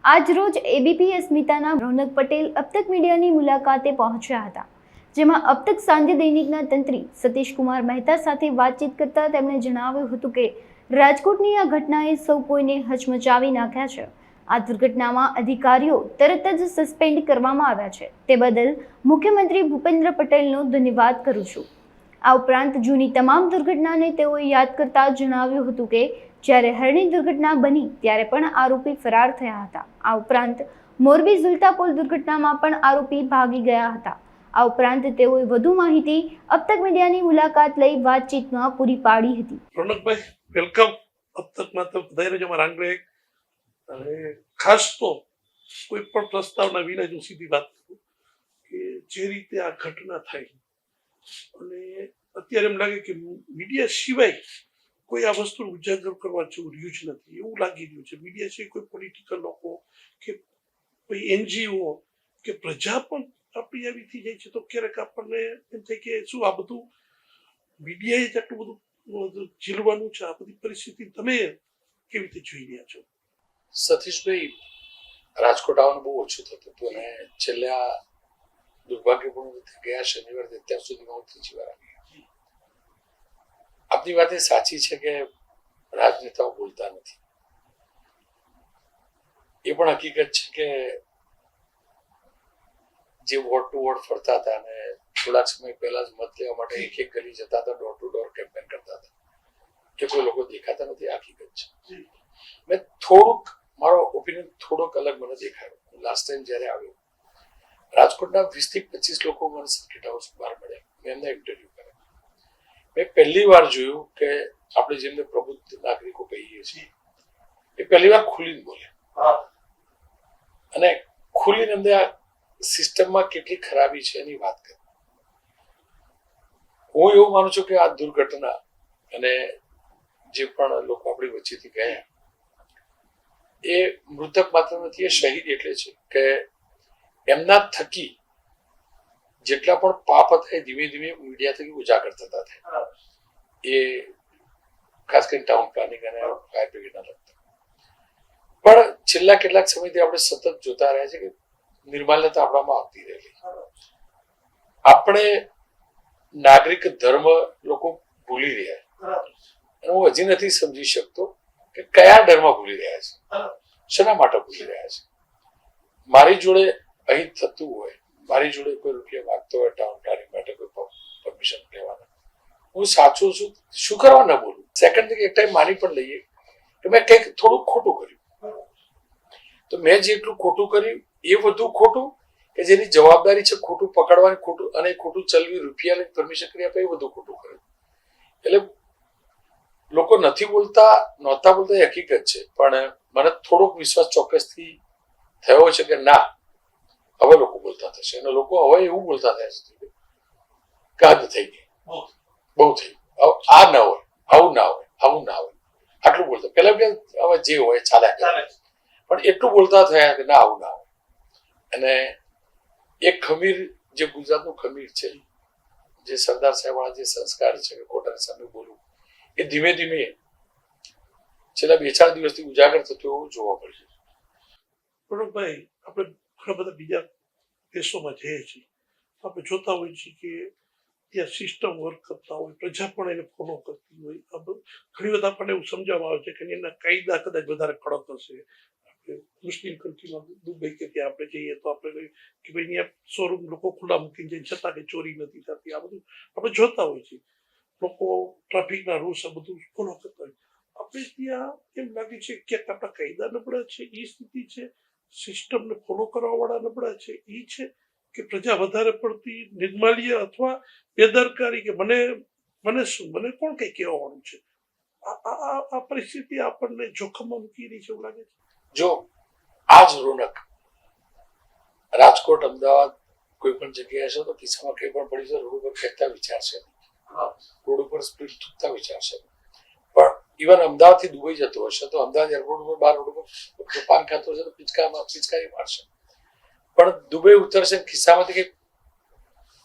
આજ રોજ એબીપી અસ્મિતાના રોનક પટેલ અબતક મીડિયાની મુલાકાતે પહોંચ્યા હતા, જેમાં અબતક સાંજે દૈનિકના તંત્રી સતીશકુમાર મહેતા સાથે વાતચીત કરતા તેમણે જણાવ્યું હતું કે રાજકોટની આ ઘટનાએ સૌ કોઈને હચમચાવી નાખ્યા છે. આ દુર્ઘટનામાં અધિકારીઓ તરત જ સસ્પેન્ડ કરવામાં આવ્યા છે, તે બદલ મુખ્યમંત્રી ભૂપેન્દ્ર પટેલનો ધન્યવાદ કરું છું. આ ઉપરાંત જૂની તમામ દુર્ઘટનાને તેઓએ યાદ કરતા જણાવ્યું હતું કે જ્યારે હરણી દુર્ઘટના બની ત્યારે પણ આરોપી ફરાર થયા હતા. આ ઉપરાંત મોરબી ઝુલતા પુલ દુર્ઘટનામાં પણ આરોપી ભાગી ગયા હતા. આ ઉપરાંત તેઓએ વધુ માહિતી અબતક મીડિયાની મુલાકાત લઈ વાતચીતમાં પૂરી પાડી હતી. રોનકભાઈ, વેલકમ. અબતકમાં તો વધારે જ અમારા આંગણે અને ખાસ તો કોઈ પણ પ્રસ્તાવના વિના જ હું સીધી વાત કરું કે જે રીતે આ ઘટના થઈ અને અત્યારે એમ લાગે કે મીડિયા સિવાય કોઈ આ વસ્તુ ઉજાગર કરવા જેવું રહ્યું જ નથી એવું લાગી રહ્યું છે. મીડિયા સિવાય કોઈ પોલિટિકલ લોકો કે કોઈ NGO કે પ્રજા પણ આપણી આવી થઈ જાય છે તો ક્યારેક આપણને એમ થાય કે શું આ બધું મીડિયાએ જ આટલું બધું ઝીલવાનું છે. આ બધી પરિસ્થિતિ તમે કેવી રીતે જોઈ રહ્યા છો? સતીશભાઈ, રાજકોટ આવવાનું બહુ ઓછું થતું હતું અને છેલ્લા દુર્ભાગ્યપૂર્ણ રીતે ગયા શનિવારે અત્યાર સુધીમાં હું ત્રીજી વાર આવી. આપની વાત એ સાચી છે કે રાજનેતાઓ બોલતા નથી. એ પણ હકીકત છે કે જે વોર્ડ ટુ વોર્ડ ફરતા હતા અને થોડાક સમય પહેલા જ મત લેવા માટે એક એક ગલી જતા હતા, ડોર ટુ ડોર કેમ્પેન કરતા હતા, કે કોઈ લોકો દેખાતા નથી. હકીકત છે. મેં થોડુંક મારો ઓપિનિયન થોડોક અલગ મને દેખાયો. લાસ્ટ ટાઈમ જયારે આવ્યો રાજકોટના 20 થી 25 લોકો મને સર્કિટ હાઉસ બહાર મળ્યા. મેં એમને ઇન્ટરવ્યુ કર્યા. મેં પહેલી વાર જોયું કે આપણે જેમને પ્રબુદ્ધ નાગરિકો કહીએ છીએ એ પહેલી વાર ખુલીને બોલ્યા અને ખુલીને એમને આ સિસ્ટમમાં કેટલી ખરાબી છે એની વાત કરી. હું એવું માનું છું કે આ દુર્ઘટના અને જે પણ લોકો આપણી વચ્ચેથી ગયા એ મૃતક માત્ર નથી, એ શહીદ એટલે છે કે એમના થકી જેટલા પણ પાપ હતા એ ધીમે ધીમે મીડિયા થકી ઉજાગર થતા થાય. એ ખાસ કરીને ટાઉન પ્લાનિંગ અને ફાયર બ્રિગેડના લગતા. પણ છેલ્લા કેટલાક સમયથી આપણે સતત જોતા રહ્યા છે કે નિર્માલ્યતા આપણામાં આવતી રહેલી. આપણે નાગરિક ધર્મ લોકો ભૂલી રહ્યા અને હું હજી નથી સમજી શકતો કે કયા ડરમાં ભૂલી રહ્યા છે, શેના માટે ભૂલી રહ્યા છે. મારી જોડે અહીં થતું હોય, મારી જોડે કોઈ રૂપિયા માંગતો હોય ટાઉન પ્લાનિંગ માટે કોઈ પરમિશન લેવાના, હું સાચું છું શું કરવા ન બોલું. સેકન્ડ એક ટાઈમ માની પણ લઈએ કે મેં કંઈક થોડુંક ખોટું કર્યું, તો મેં જેટલું ખોટું કર્યું એ વધુ ખોટું કે જેની જવાબદારી છે ખોટું પકડવાની, ખોટું અને ખોટું ચલવી રૂપિયા લઈને પરમિશન કરી આપે એ વધુ ખોટું કર્યું. એટલે લોકો નથી બોલતા, નહોતા બોલતા એ હકીકત છે. પણ મને થોડોક વિશ્વાસ ચોક્કસથી થયો છે કે ના, હવે લોકો બોલતા થશે અને લોકો હવે એવું બોલતા થયા છે કે હદ થઈ ગઈ, બહુ થઈ ગયું, આ ના હોય, આવું ના હોય, આવું ના હોય, આટલું બોલતા. પેલા હવે જે હોય ચાલ્યા કરે, પણ એટલું બોલતા થયા કે ના આવું ના હોય. અને એક ખમીર જે ગુજરાતનું ખમીર છે, જે સરદાર સાહેબ વાળા જે સંસ્કાર છે કે ખોટાની સામે બોલવું, એ ધીમે ધીમે છેલ્લા 2-4 દિવસથી ઉજાગર થતું એવું જોવા મળે છે. રોનકભાઈ, આપણે ઘણા બધા બીજા દેશોમાં જઈએ છીએ, આપણે જોતા હોઈએ છીએ કે ત્યાં સિસ્ટમ વર્ક કરતા હોય, પ્રજા પણ એને ફોલો કરતી હોય. ઘણી વખત આપણને એવું સમજાવવામાં આવે છે કે એના કાયદા કદાચ વધારે કડક હશે. મુસ્લિમ કન્ટ્રીમાં દુબઈ કે ત્યાં આપણે જઈએ તો આપણે કે ભાઈ અહીંયા શોરૂમ લોકો ખુલ્લા મૂકીને જઈને છતાં કે ચોરી નથી થતી. આ બધું આપણે જોતા હોઈએ છીએ. લોકો ટ્રાફિકના રૂલ્સ આ બધું ફોલો કરતા હોય. આપણે ત્યાં એમ લાગે છે ક્યાંક આપણા કાયદા નબળા છે, એ સ્થિતિ છે, સિસ્ટમને ફોલો કરવા વાળા નબળા છે, એ છે કે પ્રજા વધારે પડતી નિર્માલ્ય અથવા બેદરકારી કે મને શું, મને કોણ કઈ કહેવાનું છે, આ પરિસ્થિતિ આપણને જોખમમાં મૂકી રહી છે એવું લાગે છે. જો આજ રોનક રાજકોટ, અમદાવાદ કોઈ પણ જગ્યાએ છે તો કિસ્સામાં કંઈ પણ પડી છે રોડ ઉપર ફેંકતા વિચારશે, રોડ ઉપર સ્પીડ થૂકતા વિચારશે. પણ ઇવન અમદાવાદથી દુબઈ જતો હશે તો અમદાવાદ એરપોર્ટ ઉપર 12 રોડ ઉપર પાન ખાતો હશે તો પિચકારી મારશે. પણ દુબઈ ઉતરશે ખિસ્સામાંથી કંઈક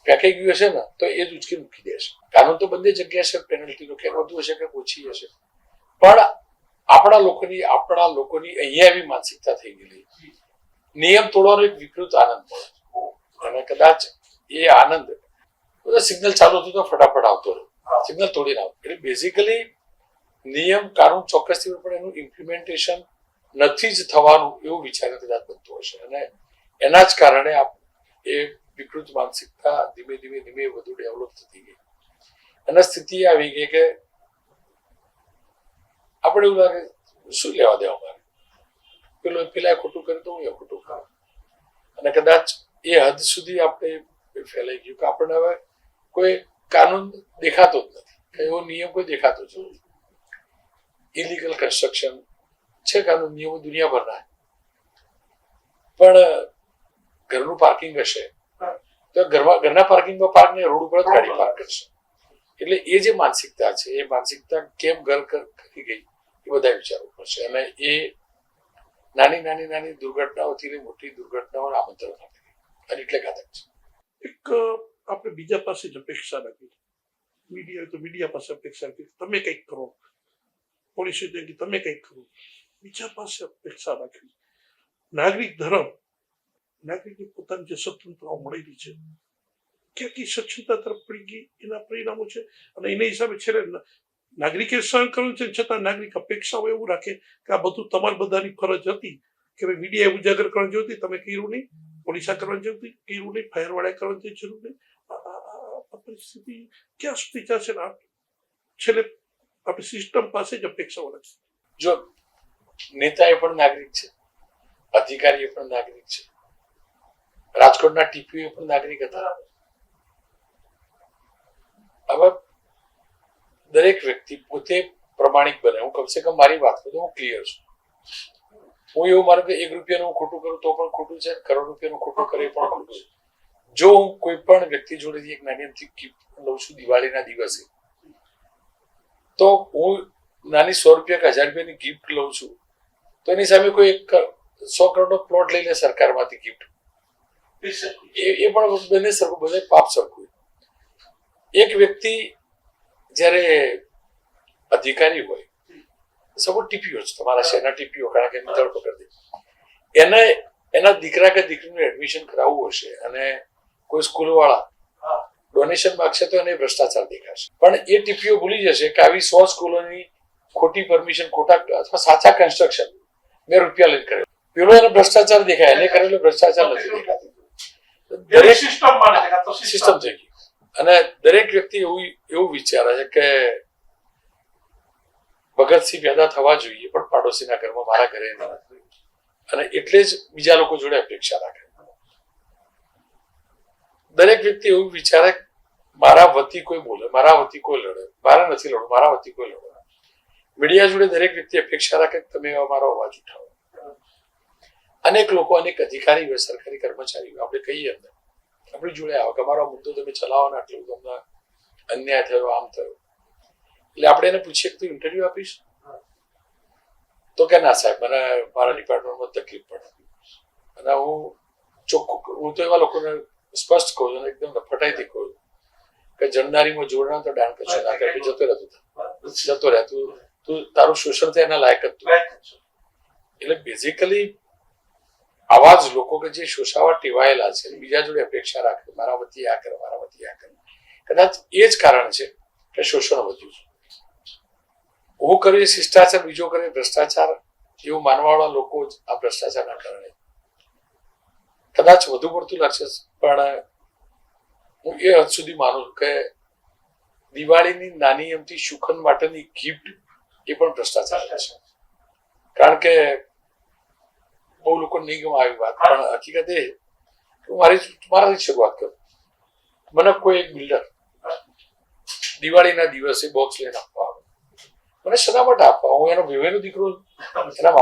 ફેંકાઈ ગયું હશે ને તો એ જ ઉચકી મૂકી દેશે. કાનૂન તો બંને જગ્યાએ છે, પેનલ્ટીનો ક્યાંક વધુ હશે કે ઓછી હશે. પણ આપણા લોકોની અહીંયા એવી માનસિકતા થઈ ગયેલી, નિયમ તોડવાનો એક વિકૃત આનંદ મળે, અને કદાચ એ આનંદ સિગ્નલ ચાલુ હતું તો ફટાફટ આવતો રહ્યો, સિગ્નલ તોડીને આવતો. એટલે બેઝિકલી નિયમ કાનૂન ચોક્કસથી પણ એનું ઇમ્પ્લિમેન્ટેશન નથી જ થવાનું એવું વિચાર કદાચ બનતું હશે, અને એના જ કારણે એ વિકૃત માનસિકતા ધીમે ધીમે વધુ ડેવલપ થતી ગઈ, અને સ્થિતિ આવી ગઈ કે આપણે એવું લાગે શું લેવા દેવા અમારે, પેલા ખોટું કરે તો હું એ ખોટું કરું, અને કદાચ એ હદ સુધી આપણે ફેલાઈ ગયું કે આપણને હવે કોઈ કાનૂન દેખાતો જ નથી, એવો નિયમ કોઈ દેખાતો જ નથી. ઇલીગલ કન્સ્ટ્રક્શન છે, કાનૂન નિયમો દુનિયાભરના, પણ ઘરનું પાર્કિંગ હશે તો ઘરના પાર્કિંગમાં પાર્ક ને રોડ ઉપર જ ગાડી પાર્ક કરશે. એટલે એ જે માનસિકતા છે, એ માનસિકતા કેમ ઘર કરી ગઈ એ બધા વિચારવું પડશે, અને એ નાની દુર્ઘટનાઓથી લઈ મોટી દુર્ઘટનાઓને આમંત્રણ આપે, અને એટલે ઘાતક છે. એક આપણે બીજા પાસે જ અપેક્ષા રાખી, મીડિયા તો મીડિયા પાસે અપેક્ષા રાખી તમે કંઈક કરો, પોલીસ કે તમે કંઈક કરો, બીજા પાસે અપેક્ષા રાખવી. નાગરિક ધર્મ, નાગરિકની પોતાની જે સ્વતંત્રતા મળેલી છે, ક્યાંક સ્વચ્છતા તરફ પડી ગઈ, એના પરિણામો છે. અને એના હિસાબે છેલ્લે નાગરિકે સહન કરવું છે, છતાં નાગરિક અપેક્ષાઓ એવું રાખે કે આ બધું તમારી બધાની ફરજ હતી, કે ભાઈ મીડિયાએ ઉજાગર કરવાની જરૂર હતી, તમે કર્યું નહીં, પોલીસા કરવાની જરૂર હતી, કર્યું નહીં, ફાયરવાળાએ કરવાની જરૂર નહીં. આ પરિસ્થિતિ ક્યાં સુધી ચાલશે? છેલ્લે આપણી સિસ્ટમ પાસે જ અપેક્ષાઓ રાખશે. જો નેતા એ પણ નાગરિક છે, અધિકારી એ પણ નાગરિક છે, રાજકોટના ટીપીઓ પણ નાગરિક હતા. હવે દરેક વ્યક્તિ પોતે પ્રમાણિક બને. હું કમસે કમ મારી વાત કરું તો હું ક્લિયર છું. હું એવું માનું કે 1 રૂપિયાનું હું ખોટું કરું તો પણ ખોટું છે, કરોડ રૂપિયાનું ખોટું કરે પણ ખોટું છે. જો હું કોઈ પણ વ્યક્તિ જોડેથી એક નાની અમથી ગિફ્ટ લઉં છું દિવાળીના દિવસે, તો હું નાની 100 રૂપિયા કે 1000 રૂપિયાની ગિફ્ટ લઉં છું, તો એની સામે કોઈ 100 કરોડનો પ્લોટ લઈ લે સરકારમાંથી ગિફ્ટ, એ પણ બંને સરખું, બંને પાપ સરખું. એક વ્યક્તિ જ્યારે અધિકારી હોય, સપોઝ ટીપીઓ છે, તમારા શહેરના ટીપીઓ, કારણ કે એની ધરપકડ થઈ, એને એના દીકરા કે દીકરીનું એડમિશન કરાવવું હશે, અને કોઈ સ્કૂલવાળા ડોનેશન માગશે તો એને ભ્રષ્ટાચાર દેખાશે. પણ એ ટીપીઓ ભૂલી જશે કે આવી 100 સ્કૂલોની ખોટી પરમિશન, ખોટા અથવા સાચા કન્સ્ટ્રક્શન મેં રૂપિયા લઈને કરેલું, પેલો એને ભ્રષ્ટાચાર દેખાય, એને કરેલો ભ્રષ્ટાચાર નથી દેખાતો. દરેક સિસ્ટમ થઈ ગઈ, અને દરેક વ્યક્તિ એવું વિચારે છે કે ભગતસિંહ પેદા થવા જોઈએ પણ પાડોશીના ઘરમાં, મારા ઘરે નહીં, અને એટલે જ બીજા લોકો જોડે અપેક્ષા રાખે. દરેક વ્યક્તિ એવું વિચારે મારા વતી કોઈ બોલે, મારા વતી કોઈ લડે, મારે નથી લડવું, મારા વતી કોઈ લડે. મીડિયા જોડે દરેક વ્યક્તિ અપેક્ષા રાખે કે તમે અમારો અવાજ ઉઠાવો. અનેક લોકો, અનેક અધિકારી હોય, સરકારી કર્મચારીઓ, આપણે કહીએ અંદર આપણી જોડે આવે કે અમારો મુદ્દો તમે ચલાવો ને, આટલું તમને અન્યાય થયો, આમ થયો. એટલે આપણે એને પૂછીએ કે તું ઇન્ટરવ્યુ આપીશ, તો કે ના સાહેબ, મને મારા ડિપાર્ટમેન્ટમાં તકલીફ પડે. અને હું તો એવા લોકોને સ્પષ્ટ કહું છું, એકદમ ફટાઈથી કહું છું કે જણનારીમાં જોડના તો ડાણ કશું ના કરે, જતો રહે, તું તારું શોષણ થાય એના લાયક જ તું. એટલે બેઝિકલી આવા જ લોકો કે જે શોષાવા ટેવાયેલા છે, બીજા જોડે અપેક્ષા રાખે મારા વતી આ કરે, મારા વતી આ કરે, કદાચ એ જ કારણ છે કે શોષણ વધ્યું છે. હું કરે શિષ્ટાચાર, બીજો કરે ભ્રષ્ટાચાર, એવું માનવાવાળા લોકો જ આ ભ્રષ્ટાચારના કારણે કદાચ વધુ પડતું લાગશે. પણ હું એ હદ સુધી માનું છું કે દિવાળીની નાની અમથી સુખન માટેની ગિફ્ટ એ પણ ભ્રષ્ટાચાર છે. કારણ કે બહુ લોકો નહીં ગમે આવી વાત, પણ હકીકત એ મારાથી શરૂઆત કરું. મને કોઈ એક બિલ્ડર દિવાળીના દિવસે બોક્સ લઈને આપવા આવે, મને શા માટે આપવા? હું એનો ભાઈનો દીકરો, એના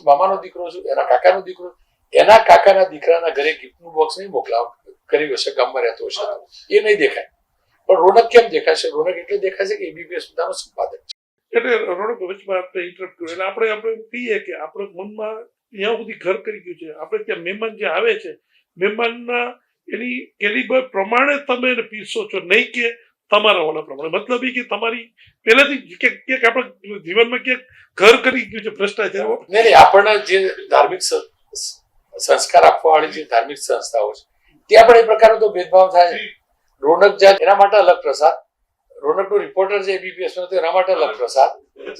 મામાનો દીકરો છું, એના કાકાનો દીકરો, એના કાકાના દીકરાના ઘરે ગિફ્ટનું બોક્સ નહીં મોકલાવ કર્યું હશે, ગામમાં રહેતો હશે, એ નહીં દેખાય. પણ રોનક કેમ દેખાશે? રોનક એટલે દેખાશે કે એબીપીએસ પોતાનો સંપાદક છે. એટલે રોનક વચમાં આપણે ઇન્ટરપ્ટ કર્યું, એટલે આપણે કહીએ કે આપણે મનમાં ત્યાં સુધી ઘર કરી ગયું છે. આપણે ત્યાં મહેમાન જે આવે છે, મહેમાનના એની કેલિબર પ્રમાણે તમે એને પીરસો છો, નહીં કે તમારા ઓલા પ્રમાણે મતલબ એ કે તમારી પહેલેથી ક્યાંક આપણા જીવનમાં ક્યાંક ઘર કરી ગયું છે ભ્રષ્ટાચાર. નહીં, આપણને જે ધાર્મિક સંસ્કાર આપવા વાળી જે ધાર્મિક સંસ્થાઓ છે ત્યાં પણ એ પ્રકારનો તો ભેદભાવ થાય છે. રોનક જાય એના માટે અલગ પ્રસાદ, રોનકનો રિપોર્ટર છે એબીપીએસ નો એના માટે અલગ પ્રસાદ,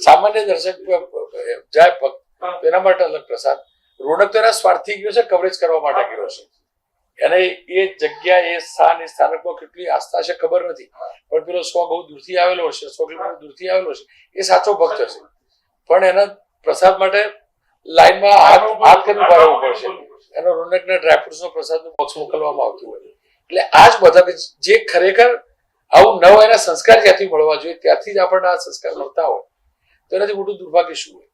સામાન્ય દર્શક જાય ભક્ત એના માટે અલગ પ્રસાદ. રોનક તો એના સ્વાર્થી ગયો છે, કવરેજ કરવા માટે ગયો છે. એને એ જગ્યા એ સ્થાન એ સ્થાનકમાં કેટલી આસ્થા છે ખબર નથી, પણ પેલો 100 બહુ દૂરથી આવેલો હશે, 100 કિલોમીટર દૂરથી આવેલો છે, એ સાચો ભક્ત હશે, પણ એના પ્રસાદ માટે લાઈનમાં હાથ કરીને ઉભા રહેવું પડશે. એનો રોનકના ડ્રાયફ્રૂટ્સનો પ્રસાદનું બોક્સ મોકલવામાં આવતું હોય. એટલે આ જ બધા જે ખરેખર આવું ન હોય એના સંસ્કાર જ્યાંથી મળવા જોઈએ ત્યાંથી જ આપણને આ સંસ્કાર મળતા હોય તો એનાથી મોટું દુર્ભાગ્ય શું હોય?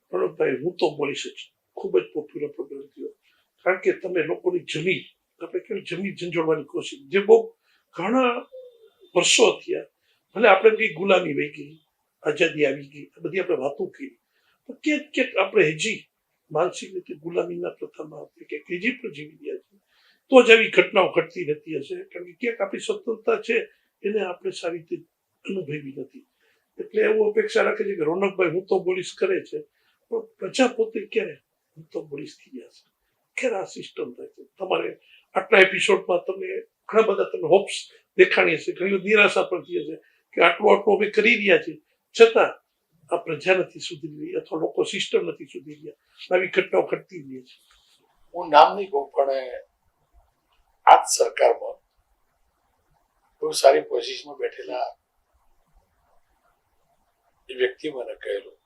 પ્રણવભાઈ, હું તો બોલીશ જ, ખૂબ જ પોપ્યુલર પ્રોગ્રામ થયો, કારણ કે તમે લોકોની જમીન, આપણે કેવી જમીન ઝંઝોળવાની કોશિશ, જે બહુ ઘણા વર્ષો થયા, ભલે આપણે કઈ ગુલામી વહી ગઈ, આઝાદી આવી ગઈ, આ બધી આપણે વાતો કરી, તો ક્યાંક ક્યાંક આપણે હજી માનસિક રીતે ગુલામીના પ્રથામાં આપણે ક્યાંક હજી પણ જીવી રહ્યા છીએ. તો જ આવી ઘટનાઓ ઘટતી રહેતી હશે, કારણ કે ક્યાંક આપણી સ્વતંત્રતા છે એને આપણે સારી રીતે અનુભવી નથી. એટલે એવું અપેક્ષા રાખે છે કે રોનકભાઈ હું તો બોલીશ કરે છે, પણ પ્રજા પોતે ક્યારે હું તો બોલીશ થઈ ગયા છે, ક્યારે આ સિસ્ટમ થાય છે. તમારે આટલા એપિસોડમાં તમને ઘણા બધા તમે હોપ્સ દેખાણી હશે, ઘણી બધી નિરાશા પણ થઈ હશે કે આટલું અમે કરી રહ્યા છીએ, છતાં આ પ્રજા નથી સુધરી રહી અથવા લોકો સિસ્ટમ નથી સુધરી રહ્યા, આવી ઘટનાઓ ઘટતી રહી છે. હું નામ નહીં કહું, પણ આ જ સરકારમાં બહુ સારી પોઝિશનમાં બેઠેલા એ વ્યક્તિ મને કહેલું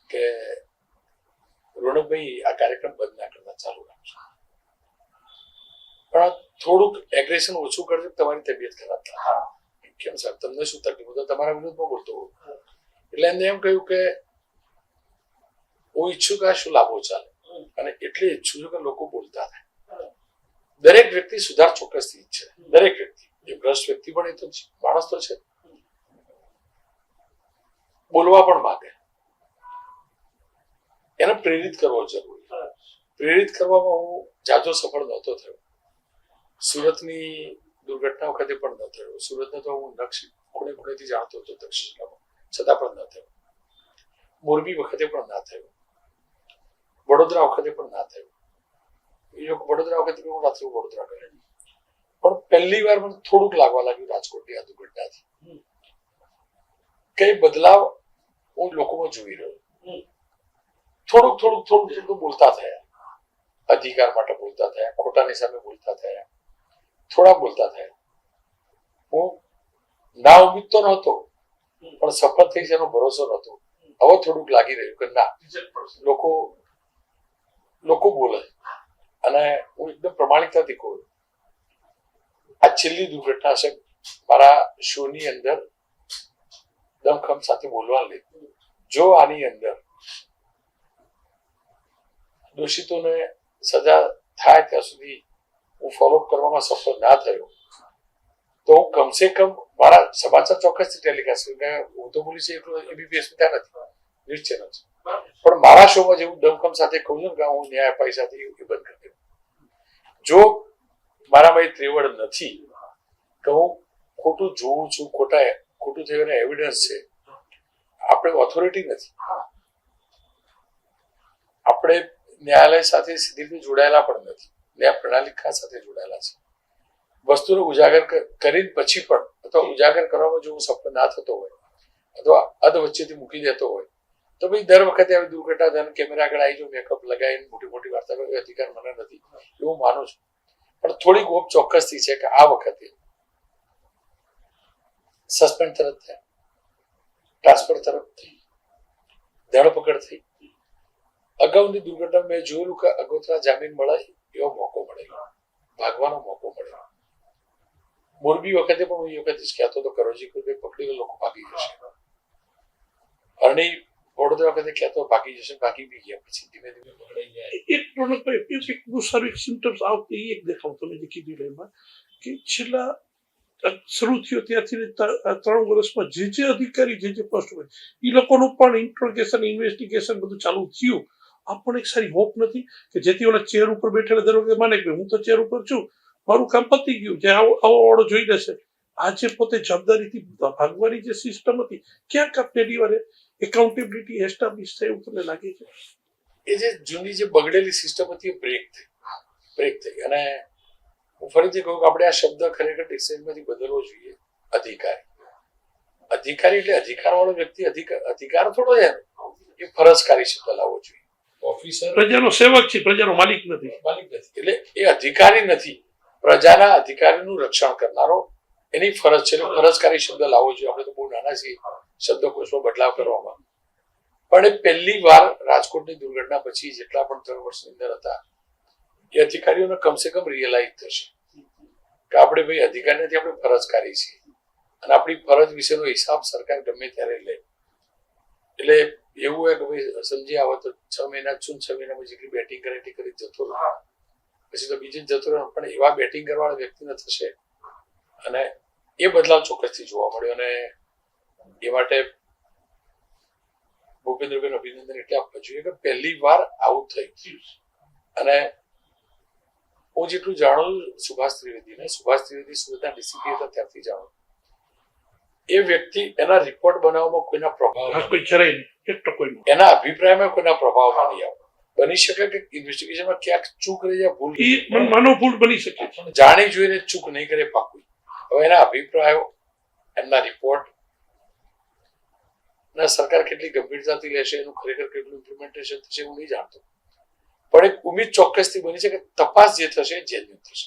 કે રોનકભાઈ આ કાર્યક્રમ બંધ ના કરતા ચાલુ રાખજો, પણ થોડુંક એગ્રેશન ઓછું કરજો, તમારી તબિયત ખરાબ થાય. કેમ સાહેબ તમને શું તકલીફ? હું તો તમારા વિરુદ્ધમાં બોલતો હોઉં. એટલે એમને એમ કહ્યું કે હું ઈચ્છું કે આ શું લાભો ચાલે, અને એટલે ઈચ્છું છું કે લોકો બોલતા થાય. દરેક વ્યક્તિ સુધાર ચોક્કસથી ઈચ્છે, દરેક વ્યક્તિ, એ ભ્રષ્ટ વ્યક્તિ પણ એ તો માણસ તો છે, બોલવા પણ માંગે, એને પ્રેરિત કરવો જરૂરી. પ્રેરિત કરવામાં હું જાજો સફળ નહોતો થયો. સુરતની દુર્ઘટના વખતે પણ ન થયો. સુરતને તો હું ખૂણે ખૂણેથી જાણતો હતો દક્ષિણ જિલ્લામાં, છતાં પણ ન થયો. મોરબી વખતે પણ ના થયો, વડોદરા વખતે પણ ના થયો. વડોદરા વખતે હું રાત્રે વડોદરા ગયો, પણ પહેલી વાર મને થોડુંક લાગવા લાગ્યું રાજકોટની આ દુર્ઘટનાથી કઈ બદલાવ હું લોકોમાં જોઈ રહ્યો. થોડુંક બોલતા થયા, અધિકાર માટે બોલતા થયા, ખોટાની સામે બોલતા થયા, થોડા બોલતા થયા. હું ના ઉમ્મીદ તો નહોતો, પણ સફળ થઈ છે એનો ભરોસો નહોતો. હવે થોડુંક લાગી રહ્યું કે ના, લોકો બોલે. અને હું એકદમ પ્રમાણિકતાથી કહું, આ છેલ્લી દુર્ઘટના છે મારા શોની અંદર દમખમ સાથે બોલવા લીધું. જો આની અંદર દોષિતોને સજા થાય ત્યાં સુધી હું ફોલોઅપ કરવામાં સફળ ના થયો તો હું કમસે કમ મારા સમાચાર ચોક્કસથી ટેલિકાસ્ટ કરું. હું તો બોલી છે એટલું એબીપીએસ ત્યાં નથી, ન્યૂઝ ચેનલ છે, પણ મારા શોમાં જેવું દમખમ સાથે કહું છું કે હું ન્યાય અપાઈ સાથે એ બંધ કરી દઉં. જો મારામાં એ ત્રેવડ નથી કે હું ખોટું જોઉં છું, ખોટું થયું એવિડન્સ છે, આપણે ઓથોરિટી નથી, આપણે ન્યાયાલય સાથે સીધી રીતે જોડાયેલા પણ નથી, ન્યાય પ્રણાલિકા સાથે જોડાયેલા છે. વસ્તુનો ઉજાગર કરીને પછી પણ અથવા ઉજાગર કરવામાં જો હું સફળ ના થતો હોય અથવા અધ વચ્ચેથી મૂકી દેતો હોય તો ભાઈ દર વખતે આવી દુર્ઘટના થાય, કેમેરા આગળ આવી જો મેકઅપ લગાવીને મોટી મોટી વાર્તા કરવાનો અધિકાર મને નથી, એવું માનું છું. પણ થોડીક હોપ ચોક્કસથી છે કે આ વખતે સસ્પેન્ડ તરફ થયા, ટ્રાન્સફર તરફ થઈ, ધરપકડ થઈ. અગાઉની દુર્ઘટના મેં જોયેલું કે અગોતરા જામીન મળે એવો મોકો મળે, ભાગવાનો મોકો મળે. મોરબી વખતે પણ હું એ વખતે જ કહેતો હતો કરોજી કોઈ પકડીને લોકો ભાગી જશે. અરણી વડોદરા વખતે કહેતો ભાગી જશે, ભાગી બી ગયા, પછી ધીમે ધીમે પકડાઈ જાય. એક રોનકભાઈ એક બહુ સારું એક સિમ્ટમ્સ આવતી એક દેખાવ તમે જે કીધું એમાં કે છેલ્લા શરૂ થયો ત્યારથી 3 વર્ષમાં જે અધિકારી જે પોસ્ટ હોય એ લોકોનું પણ ઇન્ટ્રોગેશન ઇન્વેસ્ટિગેશન બધું ચાલુ થયું. આ પણ એક સારી હોપ નથી કે જેથી ઓલા ચેર ઉપર બેઠેલા દર વખતે માને કે હું તો ચેર ઉપર છું, મારું કામ પતી ગયું, જે આવો વાળો જોઈ લેશે. આજે પોતે જવાબદારીથી ભાગવાની જે સિસ્ટમ હતી ક્યાંક આ પહેલી વાર એકાઉન્ટેબિલિટી એસ્ટાબ્લિશ થાય એવું તમને લાગે છે? એ જે જૂની જે બગડેલી સિસ્ટમ હતી એ બ્રેક થઈ અને હું ફરીથી કહું કે આપણે આ શબ્દ ખરેખર ડિક્શનરીમાંથી બદલવો જોઈએ. અધિકારી એટલે અધિકારવાળો વ્યક્તિ અધિકાર થોડો છે, એ ફરજકારી શબ્દ લાવવો જોઈએ. ઓફિસર પ્રજાનો સેવક છે, પ્રજાનો માલિક નથી. એટલે એ અધિકારી નથી, પ્રજાના અધિકારીનું રક્ષણ કરનારો એની ફરજ છે. એટલે ફરજકારી શબ્દ લાવવો જોઈએ. આપણે તો બહુ નાના છીએ શબ્દકોશમાં બદલાવ કરવામાં, પણ એ પહેલી વાર રાજકોટની દુર્ઘટના પછી જેટલા પણ 3 વર્ષની અંદર હતા એ અધિકારીઓને કમસે કમ રિયલાઇઝ થશે કે આપણે ભાઈ અધિકાર નથી, આપણે ફરજકારી છીએ અને આપણી ફરજ વિશેનો હિસાબ સરકાર ગમે ત્યારે લે. એટલે એવું હોય કે ભાઈ સમજી આવે તો 6 મહિના 6 મહિનામાં જેટલી બેટિંગ કરે એટલી કરી જતો રહે, પછી તો બીજે જતો રહે. પણ એવા બેટિંગ કરવાવાળા વ્યક્તિને થશે અને એ બદલાવ ચોક્કસથી જોવા મળ્યો. અને એ માટે ભૂપેન્દ્રભાઈ અભિનંદન એટલે આપવા જોઈએ કે પહેલી વાર આવું થયું. અને હું જેટલું જાણું સુભાષ ત્રિવેદી સુરતના ડીસીપી હતા ત્યારથી જાણું, એ વ્યક્તિ એના રિપોર્ટ બનાવવામાં કોઈના પ્રભાવ એના અભિપ્રાયમાં કોઈના પ્રભાવમાં નહીં આવે. બની શકે કે ઇન્વેસ્ટિગેશનમાં ક્યાંક ચૂક રહી જાય, ભૂલ બની શકે, જાણી જોઈને ચૂક નહીં કરે પાકું. હવે એના અભિપ્રાયો, એમના રિપોર્ટ ના સરકાર કેટલી ગંભીરતાથી લેશે, એનું ખરેખર કેટલું ઇમ્પ્લિમેન્ટેશન થશે હું નહીં જાણતો, પણ એક ઉમ્મીદ ચોક્કસથી બની છે કે તપાસ જે થશે જેન્યુઇન થશે.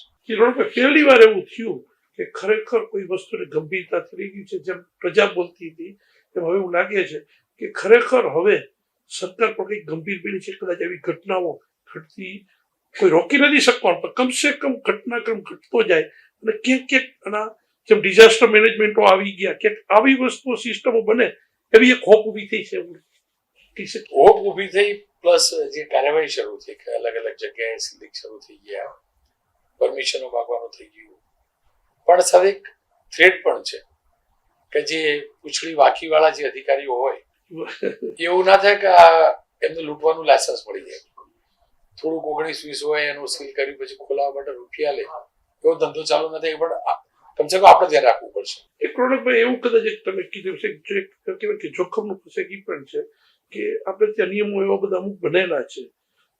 પહેલી વાર એવું થયું કે ખરેખર કોઈ વસ્તુને ગંભીરતાથી લઈ ગઈ છે. જેમ પ્રજા બોલતી હતી એમ હવે એવું લાગે છે કે ખરેખર હવે સરકાર પણ કંઈક ગંભીર બની છે. કદાચ આવી ઘટનાઓ ઘટતી કોઈ રોકી નથી શકવાનું, પણ કમસે કમ ઘટનાક્રમ ઘટતો જાય અને ક્યાંક આના જેમ ડિઝાસ્ટર મેનેજમેન્ટો આવી ગયા, ક્યાંક આવી વસ્તુઓ સિસ્ટમો બને એવી એક હોપ ઊભી થઈ છે. હોપ ઊભી થઈ, પ્લસ જે કાર્યવાહી શરૂ થઈ કે અલગ અલગ જગ્યાએ સીલિંગ શરૂ થઈ ગયા, પરમિશનો માગવાનું થઈ ગયું, પણ સાથે એક થ્રેટ પણ છે કે જે ઉછળી વાકી વાળા જે અધિકારીઓ હોય એવું ના થાય કે આ એમને લૂંટવાનું લાયસન્સ મળી જાય, થોડુંક 19-20 હોય એનું સીલ કર્યું પછી ખોલાવા માટે રૂપિયા લે, એવો ધંધો ચાલુ ન થાય. પણ કમસે કમ આપણે ધ્યાન રાખવું પડશે. એક રોનકભાઈ એવું કદાચ તમે કીધું છે કહેવાય કે જોખમનું પુસ્તક એ પણ છે કે આપણે ત્યાં નિયમો એવા બધા અમુક બનેલા છે,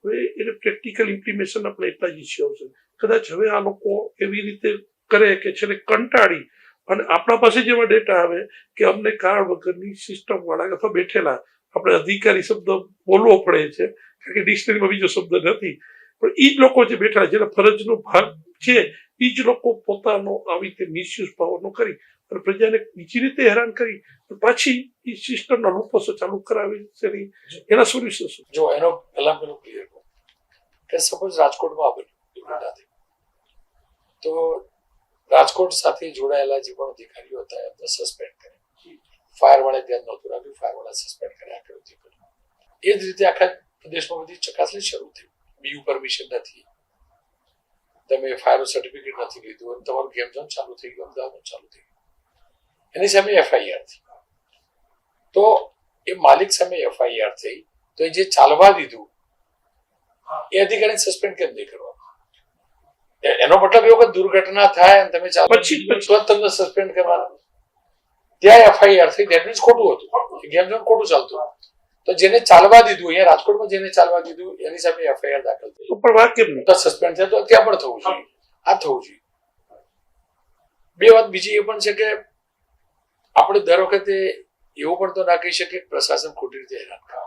હવે એને પ્રેક્ટિકલ ઇમ્પ્લિમેશન આપણે એટલા જ ઇસ્યુ છે. કદાચ હવે આ લોકો એવી રીતે કરે કે છેલ્લે કંટાળી અને આપણા પાસે જેવા ડેટા આવે કે અમને કારણ વગરની સિસ્ટમ વાળા અથવા બેઠેલા, આપણે અધિકારી શબ્દ બોલવો પડે છે કારણ કે ડિક્શનરીમાં બીજો શબ્દ નથી, પણ એ જ લોકો જે બેઠા જેના ફરજનો ભાગ છે એ જ લોકો પોતાનો આવી રીતે મિસયુઝ પાવરનો કરી અને પ્રજાને બીજી રીતે હેરાન કરી પાછી એ સિસ્ટમના લૂપોસો ચાલુ કરાવી છે. એના સોલ્યુશન શું? જો એનો પહેલા ક્લિયર કહું કે સપોઝ રાજકોટમાં બન્યું તો રાજકોટ સાથે જોડાયેલા જે પણ અધિકારીઓ હતા એમને સસ્પેન્ડ કર્યા. ફાયર વાળા ધ્યાન નહોતું રાખ્યું, ફાયર વાળા સસ્પેન્ડ કર્યા. એ જ રીતે આખા પ્રદેશમાં બધી ચકાસણી શરૂ થઈ. બીયુ પરમિશન નથી, તમે ફાયર સર્ટિફિકેટ નથી લીધું અને તમારું ગેમ ઝોન ચાલુ થઈ ગયું, અમદાવાદમાં ચાલુ થઈ ગયું. એની સામે એફઆઈઆર થઈ. તો એ માલિક સામે એફઆઈઆર થઈ તો એ જે ચાલવા દીધું એ અધિકારીને સસ્પેન્ડ કેમ નહીં કરવા? એનો મતલબ એવો કે દુર્ઘટના થાય અને તમે પછી તમને સસ્પેન્ડ કરવાના. ત્યાં એફઆઈઆર થઈ, ધેટ મીન્સ ખોટું હતું, ગેમ ઝોન ખોટું ચાલતું. તો જેને ચાલવા દીધું, અહીંયા રાજકોટમાં જેને ચાલવા દીધું એની સામે એફઆઈઆર દાખલ થઈ, પણ વાત કેમ તો સસ્પેન્ડ થાય. તો ત્યાં પણ થવું જોઈએ, આ થવું જોઈએ. બે વાત બીજી એ પણ છે કે આપણે દર વખતે એવું પણ તો ના કહી શકીએ પ્રશાસન ખોટી રીતે હેરાન કરે.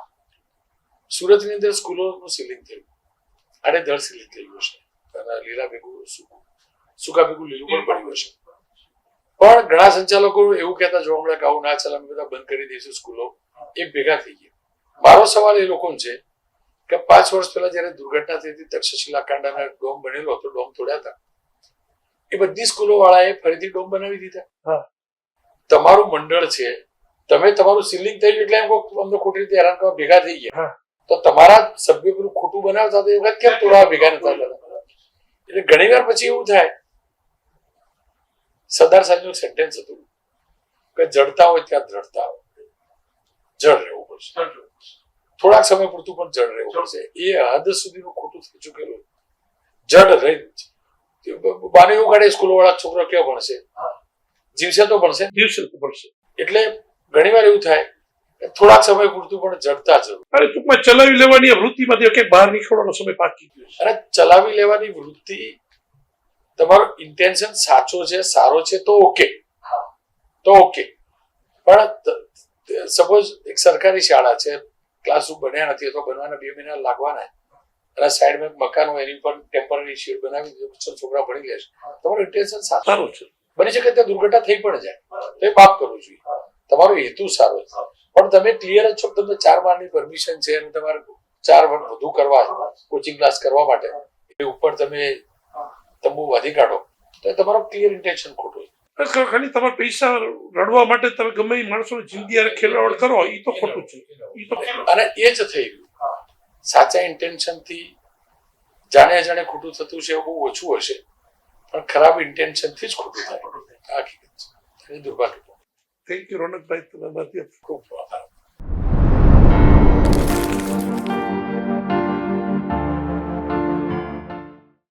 સુરતની અંદર સ્કૂલોનું સીલિંગ થયું, આડેધડ સીલિંગ થઈ ગયું છે, લીલા ભેગું સૂકા ભેગું લીલું પણ પડ્યું છે. પણ ઘણા સંચાલકો એવું કહેતા જોવા મળે કે આવું ના ચાલે, અમે બધા બંધ કરી દઈશું સ્કૂલો. એ ભેગા થઈ ગયા. મારો સવાલ એ લોકો છે કે 5 વર્ષ પહેલા જયારે દુર્ઘટના થઈ હતી, તક્ષશિલા કાંડાના ડોમ બનેલો હતો, ડોમ તોડ્યા હતા, એ બધી સ્કૂલો વાળાએ ફરીથી ડોમ બનાવી દીધા. તમારું મંડળ છે, તમે તમારું સીલિંગ થયું એટલે એમ અમને ખોટી રીતે હેરાન કરવા ભેગા થઈ ગયા, તો તમારા સભ્યો પેલું ખોટું બનાવતા એ વખત કેમ તોડવા ભેગા નતા થતા? એટલે ઘણી વાર પછી એવું થાય, સરદાર સાહેબનું સેન્ટેન્સ હતું કે જડતા હોય ત્યાં દ્રઢતા હોય, જડ રહેવું પડશે, થોડાક સમય પૂરતું પણ જડ રહેવું પડશે. એ હદ સુધીનું ખોટું થઈ ચૂકેલું, જડ રહી બાને એવું કાઢે સ્કૂલો વાળા છોકરા કેવા ભણશે? જીવશે તો ભણશે. દિવસે તો પડશે. એટલે ઘણીવાર એવું થાય કે થોડાક સમય પૂરતું પણ જડતા જરૂર. અને ટૂંકમાં ચલાવી લેવાની આ વૃત્તિમાંથી ક્યાંક બહાર નીકળવાનો સમય પાકી ગયો છે. અને ચલાવી લેવાની વૃત્તિ, તમારો ઇન્ટેન્શન સાચો છે, સારો છે તો ઓકે, પણ સપોઝ એક સરકારી શાળા છે, ક્લાસરૂમ બન્યા નથી અથવા બનવાના 2 મહિના લાગવાના, અને સાઈડમાં મકાન હોય એની પર ટેમ્પરરી શેડ બનાવી દીધું, છોકરા ભણી લેશે, તમારું ઇન્ટેન્શન સારું છે. બની શકે ત્યાં દુર્ઘટના થઈ પણ જાય તો એ માફ કરવું જોઈએ, તમારો હેતુ સારો છે, પણ તમે ક્લિયર જ છો કે તમને 4 માળની પરમિશન છે અને તમારે 4 વર્ષ વધુ કરવા કોચિંગ ક્લાસ કરવા માટે એ ઉપર તમે તંબુ બાંધી કાઢો તો એ તમારો ક્લિયર ઇન્ટેન્શન ખોટું છે. ખાલી તમારા પૈસા રડવા માટે તમે ગમે એ માણસોની જિંદગી હારે ખેલાવડ કરો, એ તો ખોટું છે. અને એ જ થઈ ગયું. સાચા ઇન્ટેન્શનથી જાણે અજાણે ખોટું થતું છે એવું બહુ ઓછું હશે, પણ ખરાબ ઇન્ટેન્શનથી જ ખોટું થાય. આ હકીકત છે. દુર્ભાગ્ય. થેન્ક યુ રોનકભાઈ, તમારા ખૂબ આભાર.